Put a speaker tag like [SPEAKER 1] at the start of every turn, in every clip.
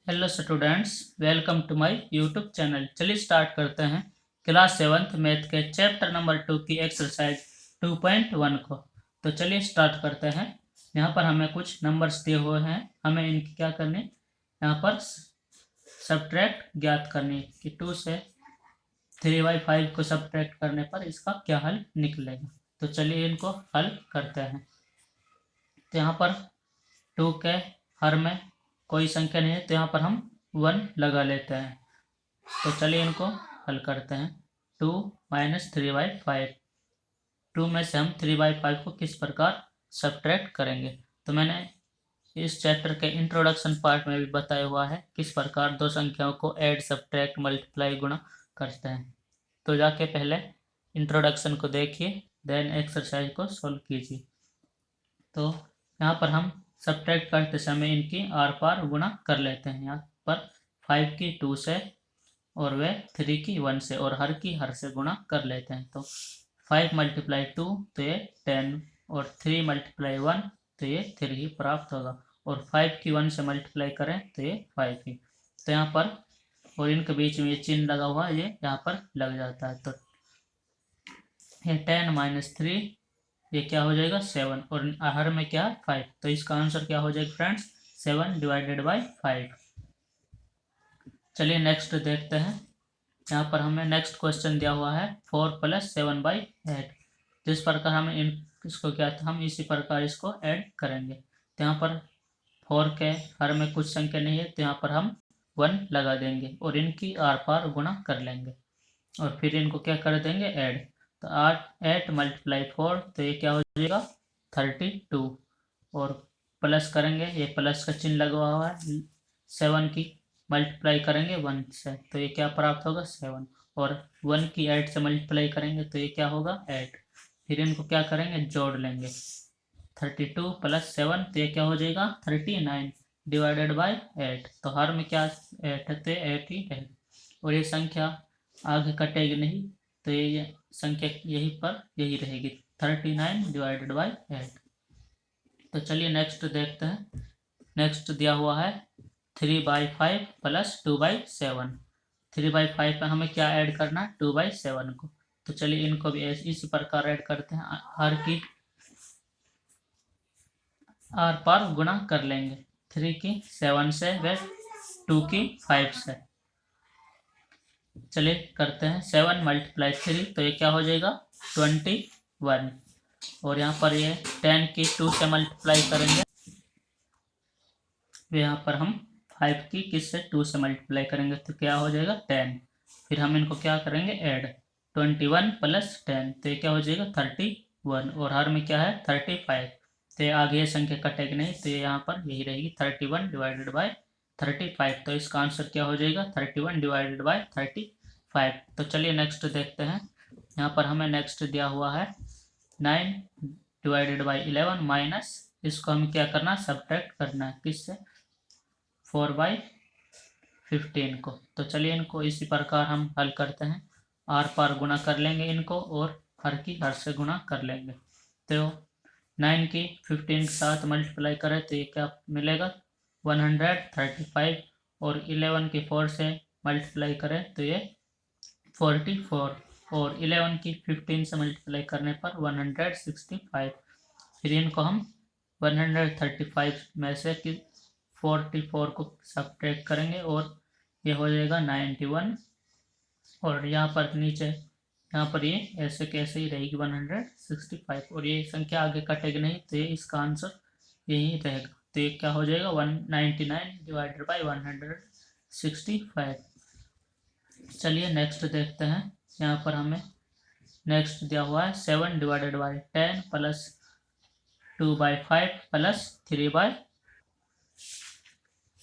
[SPEAKER 1] Hello students, welcome to my YouTube channel. चलिए start करते हैं क्लास 7th मैथ के चैप्टर नंबर 2 की एक्सरसाइज 2.1 को। तो चलिए स्टार्ट करते हैं। यहाँ पर हमें कुछ नंबर्स दिए हुए हैं, हमें इनकी क्या करनी, यहाँ पर सब्ट्रैक्ट ज्ञात करनी कि 2 से 3/5 को सब्ट्रैक्ट करने पर इसका क्या हल निकलेगा। तो चलिए इनको हल करते हैं। तो यहाँ पर 2 के हर में कोई संख्या नहीं है, तो यहाँ पर हम 1 लगा लेते हैं। तो चलिए इनको हल करते हैं। 2 - 3/5, 2 में से हम 3/5 को किस प्रकार सब्ट्रैक्ट करेंगे। तो मैंने इस चैप्टर के इंट्रोडक्शन पार्ट में भी बताया हुआ है किस प्रकार दो संख्याओं को ऐड, सब्ट्रैक्ट, मल्टीप्लाई, गुणा करते हैं। तो जाके पहले इंट्रोडक्शन को देखिए, देन एक्सरसाइज को सोल्व कीजिए। तो यहाँ पर हम सब्ट्रैक्ट करते समय इनकी आर पार गुणा कर लेते हैं। यहाँ पर 5 की 2 से और वे 3 की 1 से और हर की हर से गुणा कर लेते हैं। तो 5 × 2 तो ये 10 और 3 × 1 तो ये 3 ही प्राप्त होगा, और 5 की 1 से मल्टीप्लाई करें तो ये 5 ही। तो यहाँ पर और इनके बीच में ये चिन्ह लगा हुआ है, ये यहाँ पर लग जाता है। तो ये 10 - 3 ये क्या हो जाएगा 7, और हर में क्या है 5। तो इसका आंसर क्या हो जाएगा फ्रेंड्स, 7/5। चलिए नेक्स्ट देखते हैं। यहाँ पर हमें नेक्स्ट क्वेश्चन दिया हुआ है 4 + 7/8। जिस प्रकार हमें इसको क्या था, हम इसी प्रकार इसको ऐड करेंगे। तो यहाँ पर 4 के हर में कुछ संख्या नहीं है, तो यहाँ पर हम 1 लगा देंगे और इनकी आर पार गुणा कर लेंगे और फिर इनको क्या कर देंगे ऐड। तो 8 × 4 तो ये क्या हो जाएगा 32, और प्लस करेंगे, ये प्लस का चिन्ह लगा हुआ है। 7 की मल्टीप्लाई करेंगे 1 से तो ये क्या प्राप्त होगा 7, और 1 की 8 से मल्टीप्लाई करेंगे तो ये क्या होगा 8। फिर इनको क्या करेंगे जोड़ लेंगे, 32 + 7 तो ये क्या हो जाएगा 39/8। तो हर में क्या 8 है तो 8 ही है, और ये संख्या आगे कटेगी नहीं, तो ये संख्या यहीं पर यही रहेगी 39/8। तो चलिए नेक्स्ट देखते हैं। नेक्स्ट दिया हुआ है 3/5 + 2/7। 3/5 में हमें क्या ऐड करना है 2/7 को। तो चलिए इनको भी इसी प्रकार ऐड करते हैं, हर की आर पार गुणा कर लेंगे। 3 की 7 से व 2 की 5 से। चलिए करते हैं 7 × 3 तो ये क्या हो जाएगा 21, और यहाँ पर ये 10 की 2 से मल्टीप्लाई करेंगे, यहाँ पर हम 5 की किस से 2 से मल्टीप्लाई करेंगे तो क्या हो जाएगा 10। फिर हम इनको क्या करेंगे ऐड, 21 + 10 तो ये क्या हो जाएगा 31, और हर में क्या है 35। तो ये आगे ये संख्या कटेगी नहीं, तो ये यहाँ पर यही रहेगी 31/35। तो इसका आंसर क्या हो जाएगा 31/35। तो चलिए नेक्स्ट देखते हैं। यहाँ पर हमें नेक्स्ट दिया हुआ है 9/11 माइनस, इसको हमें क्या करना सब्ट्रैक्ट करना है किससे 4/15 को। तो चलिए इनको इसी प्रकार हम हल करते हैं, आर पार गुणा कर लेंगे इनको और हर की हर से गुणा कर लेंगे। तो 9 की 15 के साथ मल्टीप्लाई करें तो ये क्या मिलेगा 135, और 11 की 4 से मल्टीप्लाई करें तो ये 44, और 11 की 15 से मल्टीप्लाई करने पर 165। फिर इनको हम 135 में से 44 को सब्ट्रैक्ट करेंगे और ये हो जाएगा 91, और यहाँ पर नीचे यहाँ पर ये ऐसे कैसे ही रहेगी 165, और ये संख्या आगे कटेगी नहीं, तो ये इसका आंसर यही रहेगा। तो ये क्या हो जाएगा 199/165। चलिए नेक्स्ट देखते हैं। यहाँ पर हमें नेक्स्ट दिया हुआ है 7/10 + 2/5 + 3/,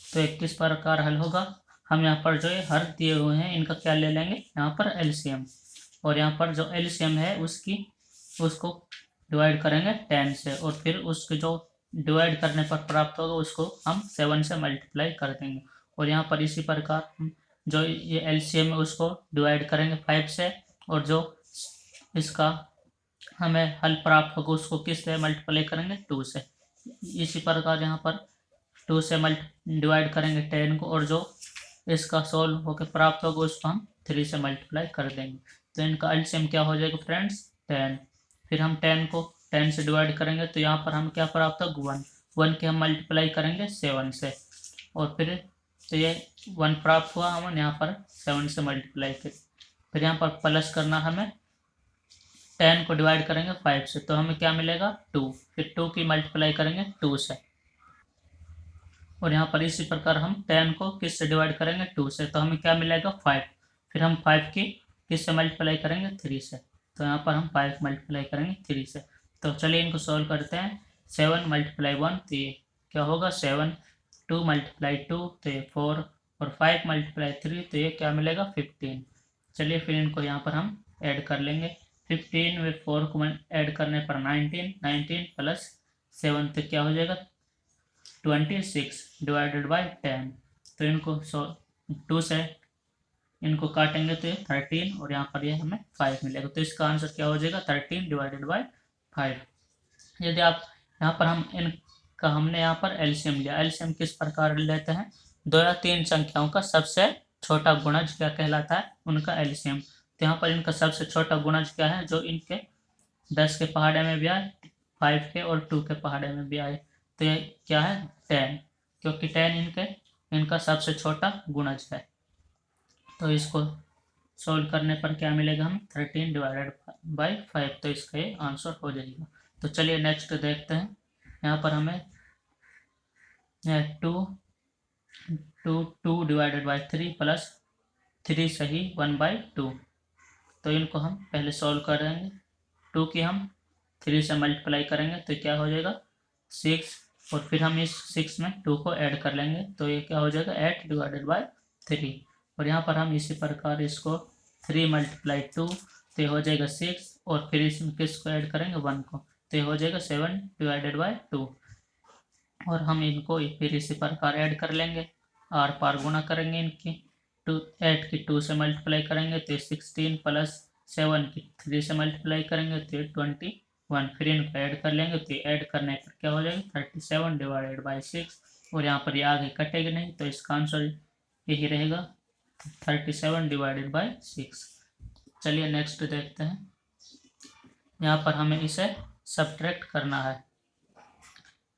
[SPEAKER 1] तो एक किस प्रकार हल होगा। हम यहाँ पर जो है हर दिए हुए हैं इनका क्या ले लेंगे यहाँ पर एलसीएम, और यहाँ पर जो एलसीएम है उसको डिवाइड करेंगे 10 से, और फिर उसके जो डिवाइड करने पर प्राप्त होगा उसको हम 7 से मल्टीप्लाई कर देंगे, और यहाँ पर इसी प्रकार हम जो ये एलसीएम है उसको डिवाइड करेंगे 5 से, और जो इसका हमें हल प्राप्त होगा उसको किस से मल्टीप्लाई करेंगे 2 से। इसी प्रकार यहाँ पर 2 से डिवाइड करेंगे 10 को, और जो इसका सोल्व होकर प्राप्त होगा उसको हम 3 से मल्टीप्लाई कर देंगे। तो इनका एलसीएम क्या हो जाएगा फ्रेंड्स 10। फिर हम 10 को 10 से डिवाइड करेंगे तो यहाँ पर हम क्या प्राप्त होगा 1। 1 के हम मल्टीप्लाई करेंगे 7 से, और फिर तो ये 1 प्राप्त हुआ, हम यहाँ पर 7 से मल्टीप्लाई करें। फिर यहाँ पर प्लस करना, हमें 10 को डिवाइड करेंगे 5 से तो हमें क्या मिलेगा 2। फिर 2 की मल्टीप्लाई करेंगे 2 से, और यहाँ पर इसी प्रकार हम 10 को किस से डिवाइड करेंगे 2 से तो हमें क्या मिलेगा 5। फिर हम 5 की किस से मल्टीप्लाई करेंगे 3 से, तो यहाँ पर हम 5 मल्टीप्लाई करेंगे 3 से। तो चलिए इनको सॉल्व करते हैं। 7 मल्टीप्लाई 1 तो ये क्या होगा 7, 2 मल्टीप्लाई 2 तो ये 4, और 5 मल्टीप्लाई 3 तो ये क्या मिलेगा 15। चलिए फिर इनको यहाँ पर हम ऐड कर लेंगे। 15 में 4 को ऐड करने पर 19, 19 प्लस 7 तो क्या हो जाएगा 26 डिवाइडेड बाई 10। तो इनको 2 से इनको काटेंगे तो ये 13, और यहाँ पर ये हमें 5 मिलेगा। तो इसका आंसर क्या हो जाएगा 13 डिवाइडेड बाई 5। यदि आप यहाँ पर इनका हमने यहाँ पर एलसीएम लिया। एलसीएम किस प्रकार लेते हैं, 2 या 3 संख्याओं का सबसे छोटा गुणज क्या कहलाता है, उनका एलसीएम। तो यहाँ पर इनका सबसे छोटा गुणज क्या है, जो इनके 10 के पहाड़े में भी आए, 5 के और 2 के पहाड़े में भी आए। तो ये क्या है 10, क्योंकि 10 इनका सबसे छोटा गुणज है। तो इसको सोल्व करने पर क्या मिलेगा, हम 13 डिवाइडेड बाई 5, तो इसका ये आंसर हो जाएगा। तो चलिए नेक्स्ट देखते हैं। यहाँ पर हमें 2 डिवाइडेड बाई 3 प्लस 3 सही 1/2। तो इनको हम पहले सॉल्व करेंगे। 2 की हम 3 से मल्टीप्लाई करेंगे तो क्या हो जाएगा 6, और फिर हम इस 6 में 2 को ऐड कर लेंगे तो ये क्या हो जाएगा 8 डिवाइडेड बाई 3। और यहाँ पर हम इसी प्रकार इसको 3 मल्टीप्लाई 2 तो ये हो जाएगा 6, और फिर इसमें किसको ऐड करेंगे 1 को, तो ये हो जाएगा 7 डिवाइडेड बाई 2। और हम इनको फिर इसी प्रकार ऐड कर लेंगे, आर पार गुणा करेंगे इनकी। 8 की 2 से मल्टीप्लाई करेंगे तो 16 प्लस 7 की 3 से मल्टीप्लाई करेंगे तो 21। फिर इनको ऐड कर लेंगे तो ऐड करने पर क्या हो जाएगा 37 डिवाइडेड बाई 6, और यहाँ पर ये आगे कटेगा नहीं तो इसका आंसर यही रहेगा 37 डिवाइडेड बाई 6। चलिए नेक्स्ट देखते हैं। यहाँ पर हमें इसे सब्ट्रैक्ट करना है।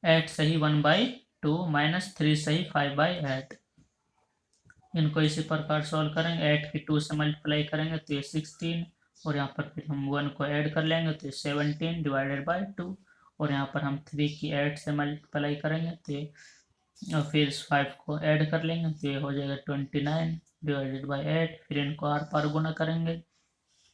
[SPEAKER 1] 8 सही 1/2 माइनस 3 सही 5/8। इनको इसी प्रकार सॉल्व करेंगे। 8 की 2 से मल्टीप्लाई करेंगे तो ये 16, और यहाँ पर फिर हम 1 को ऐड कर लेंगे तो ये 17 डिवाइडेड बाई 2, और यहाँ पर हम 3 की 8 से मल्टीप्लाई करेंगे तो ये, और फिर 5 को ऐड कर लेंगे तो ये हो जाएगा 29 डिवाइडेड बाई 8। फिर इनको आर पार गुणा करेंगे।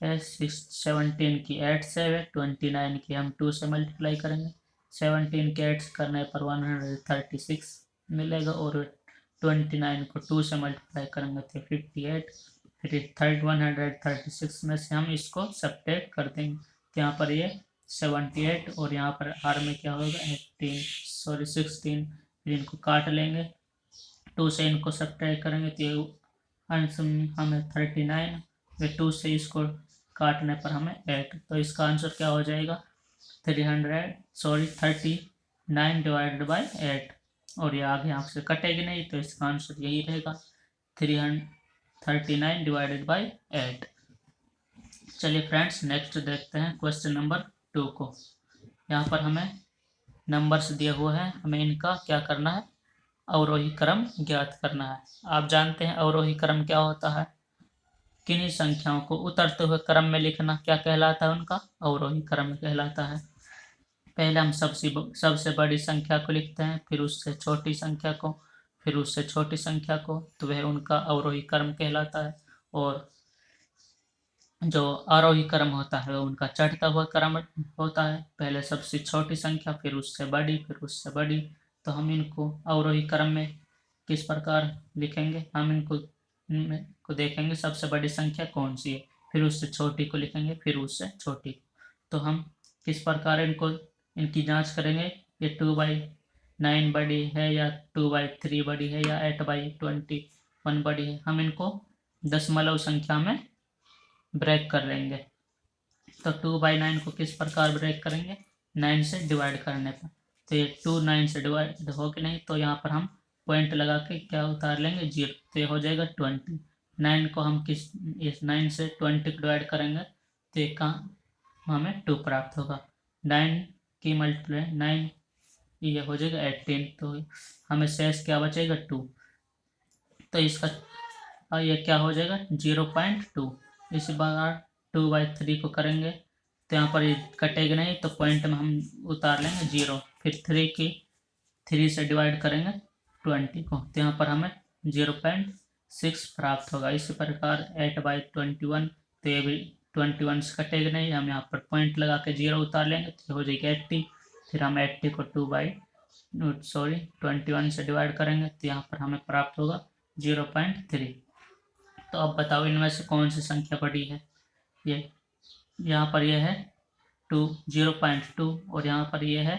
[SPEAKER 1] 17 की 8 से 29 की हम 2 से मल्टीप्लाई करेंगे। 17 के 8 करने पर 136 मिलेगा, और 29 को 2 से मल्टीप्लाई करेंगे तो 58। फिर 136 में से हम इसको सब्ट्रैक्ट कर देंगे तो यहाँ पर ये 78, और यहाँ पर आर में क्या होगा 16। फिर इनको काट लेंगे, 2 से इनको सब्ट्रैक्ट करेंगे तो ये आंसर हमें 39, फिर 2 से इसको काटने पर हमें 8। तो इसका आंसर क्या हो जाएगा 39 डिवाइडेड बाई 8, और ये आगे यहाँ से कटेगी नहीं तो इसका आंसर यही रहेगा 339 डिवाइडेड बाई 8। चलिए फ्रेंड्स नेक्स्ट देखते हैं क्वेश्चन नंबर 2 को। यहाँ पर हमें नंबर्स दिए हुए हैं, हमें इनका क्या करना है अवरोही क्रम ज्ञात करना है। आप जानते हैं अवरोही क्रम क्या होता है, किन्हीं संख्याओं को उतरते हुए क्रम में लिखना क्या कहलाता है, उनका अवरोही क्रम कहलाता है। पहले हम सबसे बड़ी संख्या को लिखते हैं, फिर उससे छोटी संख्या को, फिर उससे छोटी संख्या को, तो वह उनका अवरोही क्रम कहलाता है। और जो आरोही क्रम होता है वह उनका चढ़ता हुआ क्रम होता है, पहले सबसे छोटी संख्या फिर उससे बड़ी फिर उससे बड़ी। तो हम इनको अवरोही क्रम में किस प्रकार लिखेंगे, हम इनको देखेंगे सबसे बड़ी संख्या कौन सी है, फिर उससे छोटी को लिखेंगे, फिर उससे छोटी। तो हम किस प्रकार इनकी जांच करेंगे, ये 2/9 बड़ी है या 2/3 बड़ी है या 8/21 बड़ी है। हम इनको दशमलव संख्या में ब्रेक कर लेंगे। तो 2/9 को किस प्रकार ब्रेक करेंगे, 9 से डिवाइड करने पर। तो ये 2 9 से डिवाइड हो कि नहीं, तो यहाँ पर हम पॉइंट लगा के क्या उतार लेंगे 0, तो ये हो जाएगा 20। 9 को हम इस 9 से 20 को डिवाइड करेंगे तो ये कहाँ हमें 2 प्राप्त होगा। 9 की मल्टीप्लाई 9 ये हो जाएगा 18, तो हमें शेष क्या बचेगा 2, तो इसका ये क्या हो जाएगा 0.2। इसी बार 2/3 को करेंगे तो यहाँ पर ये कटेगा नहीं, तो पॉइंट में हम उतार लेंगे 0, फिर 3 से डिवाइड करेंगे 20 को, तो यहाँ पर हमें 0.6 प्राप्त होगा। इसी प्रकार 8/21, तो ये भी 21 से कटेगा नहीं, हम यहाँ पर पॉइंट लगा के 0 उतार लेंगे तो हो जाएगी 80, फिर हम 80 को 21 से डिवाइड करेंगे तो यहाँ पर हमें प्राप्त होगा 0.3। तो अब बताओ इनमें से कौन सी संख्या बड़ी है। ये यहाँ पर ये है 0.2 और यहाँ पर ये है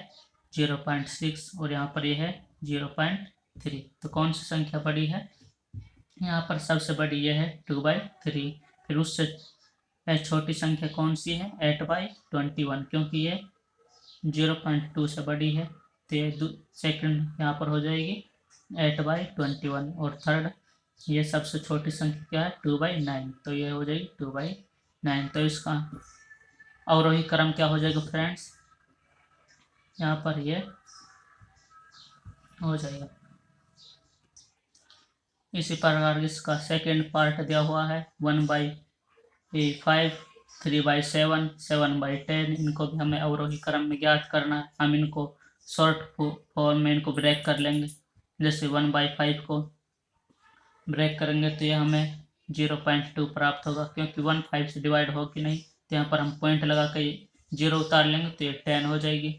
[SPEAKER 1] 0.6 और यहाँ पर ये है 0.3, तो कौन सी संख्या बड़ी है। यहाँ पर सबसे बड़ी ये है 2/3, फिर उससे छोटी संख्या कौन सी है 8/21, क्योंकि ये 0.2 से बड़ी है, तो ये सेकंड यहाँ पर हो जाएगी 8/21, और थर्ड ये सबसे छोटी संख्या क्या है 2/9, तो ये हो जाएगी 2/9। तो इसका अवरोही क्रम क्या हो जाएगा फ्रेंड्स, यहाँ पर ये हो जाएगा। इसी प्रकार इसका सेकंड पार्ट दिया हुआ है 1/5, 3/7, 7/10, इनको भी हमें अवरोही क्रम में ज्ञात करना है। हम इनको शॉर्ट फॉर्म में इनको ब्रेक कर लेंगे, जैसे 1/5 को ब्रेक करेंगे तो ये हमें 0.2 प्राप्त होगा, क्योंकि 1 5 से डिवाइड हो कि नहीं, तो यहाँ पर हम पॉइंट लगा के 0 उतार लेंगे तो ये 10 हो जाएगी।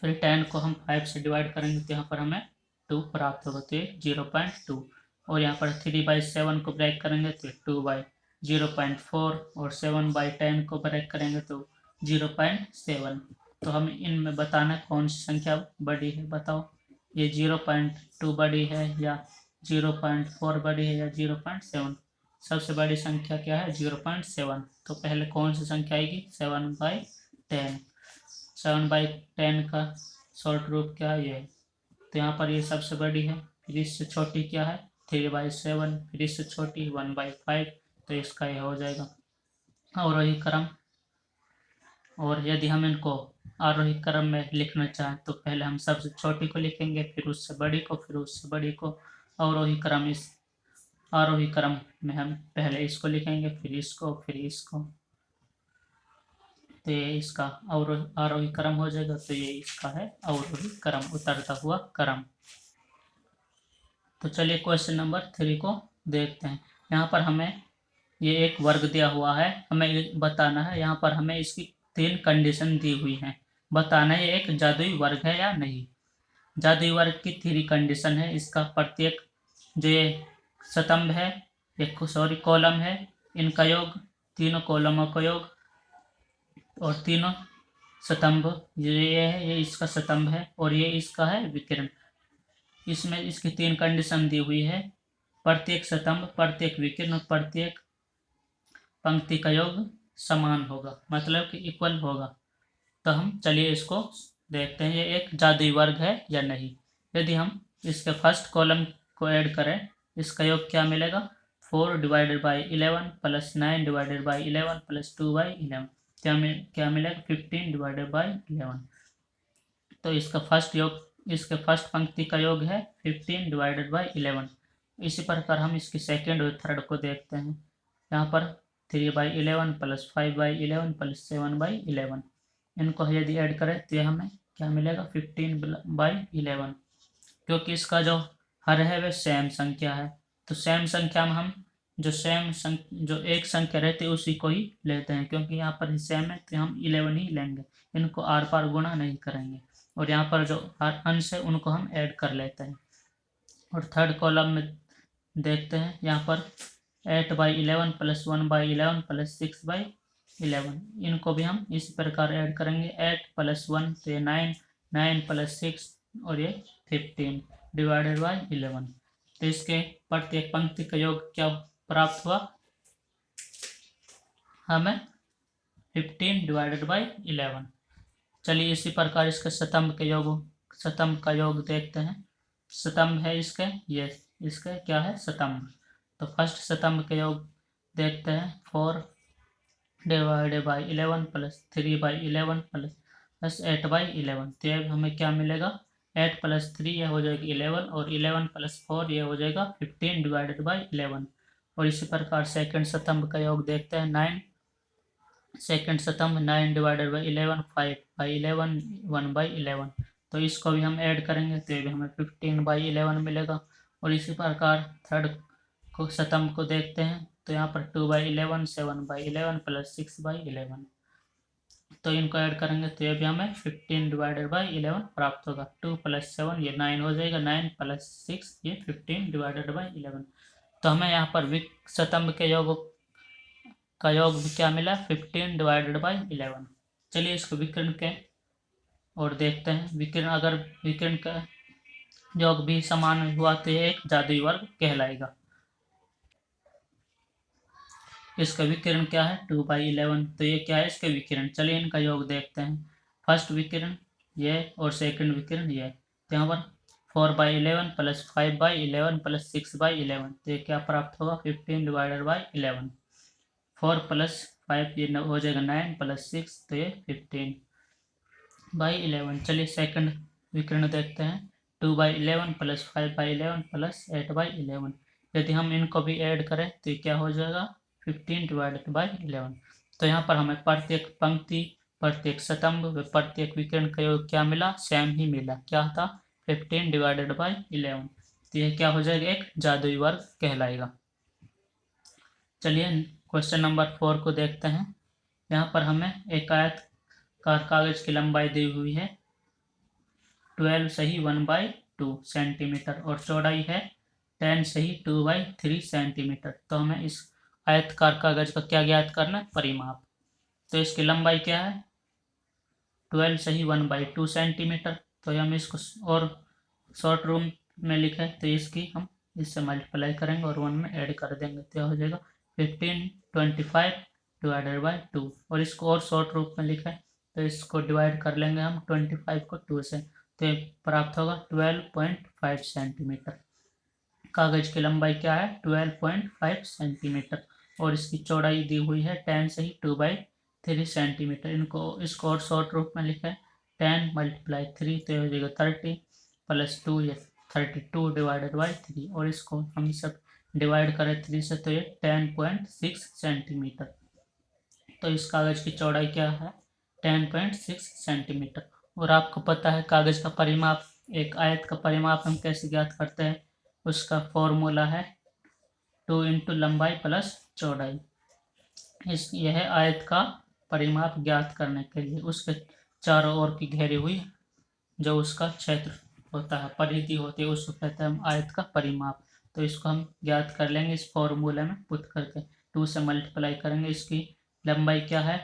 [SPEAKER 1] फिर 10 को हम 5 से डिवाइड करेंगे तो यहाँ पर हमें 2 प्राप्त होगा, तो ये 0.2। और यहाँ पर 3/7 को ब्रेक करेंगे तो 2/0.4, और 7/10 को ब्रेक करेंगे तो 0.7। तो हमें इनमें बताना कौन सी संख्या बड़ी है, बताओ ये 0.2 बड़ी है या 0.4 बड़ी है या 0.7। सबसे बड़ी संख्या क्या है 0.7, तो पहले कौन सी संख्या आएगी 7/10। 7/10 का शॉर्ट रूप क्या है ये, तो यहाँ पर ये सबसे बड़ी है। फिर इससे छोटी क्या है 3/7, फिर इससे छोटी 1/5, तो इसका यह हो जाएगा अवरोही क्रम। और यदि हम इनको आरोही क्रम में लिखना चाहें तो पहले हम सबसे छोटी को लिखेंगे, फिर उससे बड़ी को, फिर उससे बड़ी को। अवरोही क्रम इस आरोही क्रम में हम पहले इसको लिखेंगे, फिर इसको, फिर इसको, तो ये इसका आरोही क्रम हो जाएगा। तो ये इसका है अवरोही क्रम, उतरता हुआ क्रम। तो चलिए क्वेश्चन नंबर 3 को देखते हैं। यहाँ पर हमें ये एक वर्ग दिया हुआ है, हमें बताना है, यहाँ पर हमें इसकी 3 कंडीशन दी हुई हैं, बताना है ये एक जादुई वर्ग है या नहीं। जादुई वर्ग की 3 कंडीशन है। इसका प्रत्येक जो ये स्तंभ है, एक सॉरी कॉलम है, इनका योग, तीनों कॉलमों का योग और तीनों स्तंभ, ये है, ये इसका स्तंभ है और ये इसका है विकर्ण। इसमें इसकी 3 कंडीशन दी हुई है, प्रत्येक स्तंभ, प्रत्येक विकर्ण और प्रत्येक पंक्ति का योग समान होगा, मतलब कि इक्वल होगा। तो हम चलिए इसको देखते हैं, ये एक जादुई वर्ग है या नहीं। यदि हम इसके फर्स्ट कॉलम को ऐड करें, इसका योग क्या मिलेगा 4/11 + 9/11 + 2/11, क्या मिलेगा 15/11। तो इसका फर्स्ट योग, इसके फर्स्ट पंक्ति का योग है 15/11। इसी प्रकार हम इसकी सेकेंड और थर्ड को देखते हैं। यहाँ पर 3/11 + 5/11 + 7/11, इनको यदि ऐड करें तो हमें क्या मिलेगा 15/11, क्योंकि इसका जो हर है वह सेम संख्या है। तो सेम संख्या में हम जो एक संख्या रहती है उसी को ही लेते हैं, क्योंकि यहाँ पर सेम है तो हम 11 ही लेंगे, इनको आर पार गुणा नहीं करेंगे। और यहाँ पर जो हर अंश है उनको हम ऐड कर लेते हैं। और थर्ड कॉलम में देखते हैं, यहाँ पर 8/11 + 1/11 + 6/11, इनको भी हम इस प्रकार ऐड करेंगे। 8 + 1 तो ये 9, 9 + 6 और ये 15/11। तो इसके प्रत्येक पंक्ति का योग क्या प्राप्त हुआ हमें 15/11। चलिए इसी प्रकार इसके स्तंभ का योग देखते हैं। स्तंभ है इसके, ये इसके क्या है स्तंभ। तो फर्स्ट स्तंभ के योग देखते हैं 4 divided by 11 plus 3 by 11 plus 8 by 11। तो ये हमें क्या मिलेगा 8 प्लस 3 ये हो जाएगी 11 और 11 प्लस 4 ये हो जाएगा 15 डिवाइडेड बाई 11। और इसी प्रकार सेकंड स्तंभ का योग देखते हैं 9 सेकंड स्तंभ 9 डिवाइडेड बाई 11 5 बाई 11 1 बाई 11। तो इसको भी हम ऐड करेंगे तो ये भी हमें 15 बाई 11 मिलेगा। और इसी प्रकार थर्ड को स्तंभ को देखते हैं तो यहाँ पर 2 बाई 11 7 बाई 11 प्लस 6 बाई 11। तो इनको ऐड करेंगे तो ये भी हमें 15 डिवाइडेड बाई 11 प्राप्त होगा। 2 प्लस 7 ये 9 हो जाएगा, 9 प्लस 6 ये 15 डिवाइडेड बाई 11। तो हमें यहाँ पर स्तंभ के योग का योग भी क्या मिला 15 डिवाइडेड बाई 11। चलिए इसको विकर्ण के और देखते हैं। विकर्ण अगर विकर्ण का योग भी समान हुआ तो ये एक जादुई वर्ग कहलाएगा। इसका विकिरण क्या है 2 बाई 11। तो ये क्या है इसके विकिरण। चलिए इनका योग देखते हैं। फर्स्ट विकिरण ये और सेकंड विकिरण ये। तो यहाँ पर 4 by 11 plus 5 by 11 plus 6 by 11। तो ये क्या प्राप्त होगा 15 डिवाइडेड बाई 11। 4 प्लस 5 ये हो जाएगा 9 प्लस 6 तो ये 15 बाई 11। चलिए सेकंड विकिरण देखते हैं 2 by 11 plus 5 by 11 plus 8 by 11। यदि हम इनको भी ऐड करें तो ये क्या हो जाएगा 15 डिवाइडेड बाई 11। तो यहाँ पर हमें प्रत्येक पंक्ति प्रत्येक स्तंभ व प्रत्येक विकर्ण का योग क्या मिला सेम ही मिला। क्या था 15 डिवाइडेड बाई 11। तो यह क्या हो जाएगा एक जादुई वर्ग कहलाएगा। चलिए क्वेश्चन नंबर 4 को देखते हैं। यहाँ पर हमें एक आयत का कागज की लंबाई दी हुई है 12 सही 1/2 सेंटीमीटर और चौड़ाई है 10 सही 2/3 सेंटीमीटर। तो हमें इस आयतकार कागज का क्या ज्ञात करना है परिमाप। तो इसकी लंबाई क्या है 12 सही 1/2 सेंटीमीटर। तो हम इसको और शॉर्ट रूम में लिखे तो इसकी हम इससे मल्टीप्लाई करेंगे और 1 में ऐड कर देंगे तो हो जाएगा 1525 डिवाइडेड बाई 2। और इसको और शॉर्ट रूप में लिखे तो इसको डिवाइड कर लेंगे हम 25 को 2 से तो प्राप्त होगा 12.5 सेंटीमीटर। कागज की लंबाई क्या है 12.5 सेंटीमीटर और इसकी चौड़ाई दी हुई है 10 से ही 2/3 सेंटीमीटर। इसको और शॉर्ट रूप में लिखा है 10 मल्टीप्लाई 3 तो हो जाएगा 30 प्लस 2 ये 32 डिवाइडेड बाई 3। और इसको हम सब डिवाइड करें 3 से तो ये 10.6 सेंटीमीटर। तो इस कागज की चौड़ाई क्या है 10.6 सेंटीमीटर। और आपको पता है कागज का परिमाप एक आयत का परिमाप हम कैसे ज्ञात करते हैं। उसका फॉर्मूला है 2 इंटू लंबाई प्लस चौड़ाई। यह आयत का परिमाप ज्ञात करने के लिए उसके चारों ओर की घेरी हुई जो उसका क्षेत्र होता है परिधि होती है उसको कहते हैं हम आयत का परिमाप। तो इसको हम ज्ञात कर लेंगे इस फॉर्मूले में पुट करके 2 से मल्टीप्लाई करेंगे। इसकी लंबाई क्या है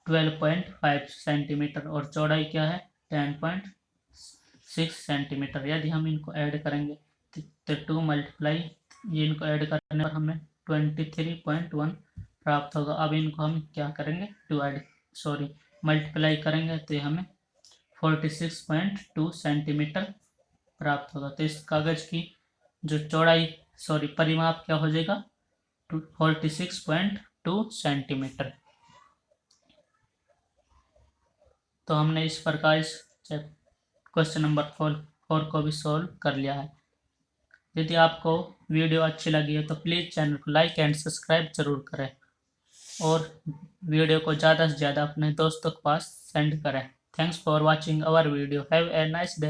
[SPEAKER 1] 12.5 सेंटीमीटर और चौड़ाई क्या है 10.6 सेंटीमीटर। यदि हम इनको ऐड करेंगे तो 2 मल्टीप्लाई ये इनको ऐड करने पर हमें 23.1 प्राप्त होगा। अब इनको हम क्या करेंगे मल्टीप्लाई करेंगे तो हमें 46.2 सेंटीमीटर प्राप्त होगा। तो इस कागज की जो चौड़ाई परिमाप क्या हो जाएगा 46.2 सेंटीमीटर। तो हमने इस प्रकार इस क्वेश्चन नंबर 4 को भी सॉल्व कर लिया है। यदि आपको वीडियो अच्छी लगी है तो प्लीज़ चैनल को लाइक एंड सब्सक्राइब जरूर करें और वीडियो को ज़्यादा से ज़्यादा अपने दोस्तों के पास सेंड करें। Thanks for watching our video. Have a nice day.